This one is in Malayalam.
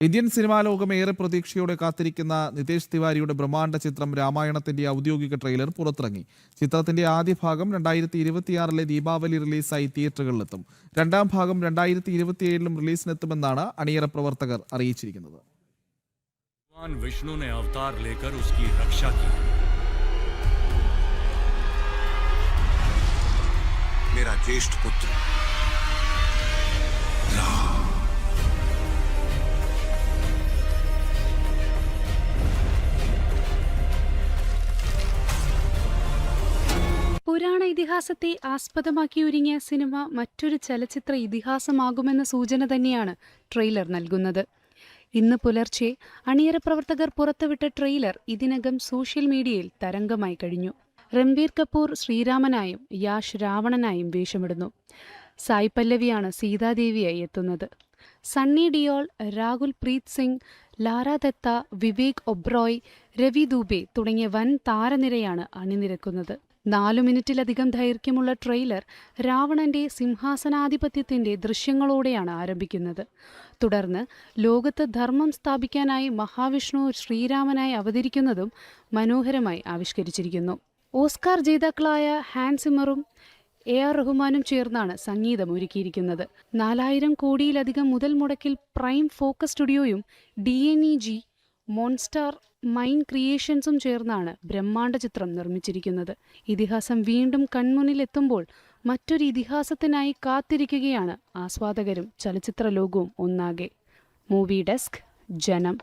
ഇന്ത്യൻ സിനിമാ ലോകം ഏറെ പ്രതീക്ഷയോടെ കാത്തിരിക്കുന്ന നിതേഷ് തിവാരിയുടെ ബ്രഹ്മാണ്ഡ ചിത്രം രാമായണത്തിന്റെ ഔദ്യോഗിക ട്രെയിലർ പുറത്തിറങ്ങി. ചിത്രത്തിന്റെ ആദ്യ ഭാഗം 2026 ദീപാവലി റിലീസായി തിയേറ്ററുകളിലെത്തും. രണ്ടാം ഭാഗം 2027 റിലീസിനെത്തുമെന്നാണ് അണിയറ പ്രവർത്തകർ അറിയിച്ചിരിക്കുന്നത്. भगवान विष्णु ने अवतार लेकर उसकी रक्षा की। मेरा ज्येष्ठ पुत्र പുരാണ ഇതിഹാസത്തെ ആസ്പദമാക്കി ഒരുങ്ങിയ സിനിമ മറ്റൊരു ചലച്ചിത്ര ഇതിഹാസമാകുമെന്ന സൂചന തന്നെയാണ് ട്രെയിലർ നൽകുന്നത്. ഇന്ന് പുലർച്ചെ അണിയറ പ്രവർത്തകർ പുറത്തുവിട്ട ട്രെയിലർ ഇതിനകം സോഷ്യൽ മീഡിയയിൽ തരംഗമായി കഴിഞ്ഞു. രൺബീർ കപൂർ ശ്രീരാമനായും യാഷ് രാവണനായും വേഷമിടുന്നു. സായ് പല്ലവിയാണ് സീതാദേവിയായി എത്തുന്നത്. സണ്ണി ഡിയോൾ, രാഹുൽ പ്രീത് സിംഗ്, ലാര ദത്ത, വിവേക് ഒബ്രോയ്, രവി ദൂബെ തുടങ്ങിയ വൻ താരനിരയാണ് അണിനിരക്കുന്നത്. 4 മിനിറ്റിലധികം ദൈർഘ്യമുള്ള ട്രെയിലർ രാവണന്റെ സിംഹാസനാധിപത്യത്തിന്റെ ദൃശ്യങ്ങളോടെയാണ് ആരംഭിക്കുന്നത്. തുടർന്ന് ലോകത്ത് ധർമ്മം സ്ഥാപിക്കാനായി മഹാവിഷ്ണു ശ്രീരാമനായി അവതരിക്കുന്നതും മനോഹരമായി ആവിഷ്കരിച്ചിരിക്കുന്നു. ഓസ്കാർ ജേതാക്കളായ ഹാൻസ് സിമ്മറും AR റഹ്മാനും ചേർന്നാണ് സംഗീതം ഒരുക്കിയിരിക്കുന്നത്. 4000 കോടിയിലധികം മുതൽ മുടക്കിൽ പ്രൈം ഫോക്കസ് സ്റ്റുഡിയോയും DNEG, മോൺസ്റ്റാർ മൈൻ ക്രിയേഷൻസും ചേർന്നാണ് ബ്രഹ്മാണ്ഡ ചിത്രം നിർമ്മിച്ചിരിക്കുന്നത്. ഇതിഹാസം വീണ്ടും കൺമുന്നിൽ എത്തുമ്പോൾ മറ്റൊരു ഇതിഹാസത്തിനായി കാത്തിരിക്കുകയാണ് ആസ്വാദകരും ചലച്ചിത്ര ലോകവും ഒന്നാകെ. മൂവി ഡെസ്ക്, ജനം.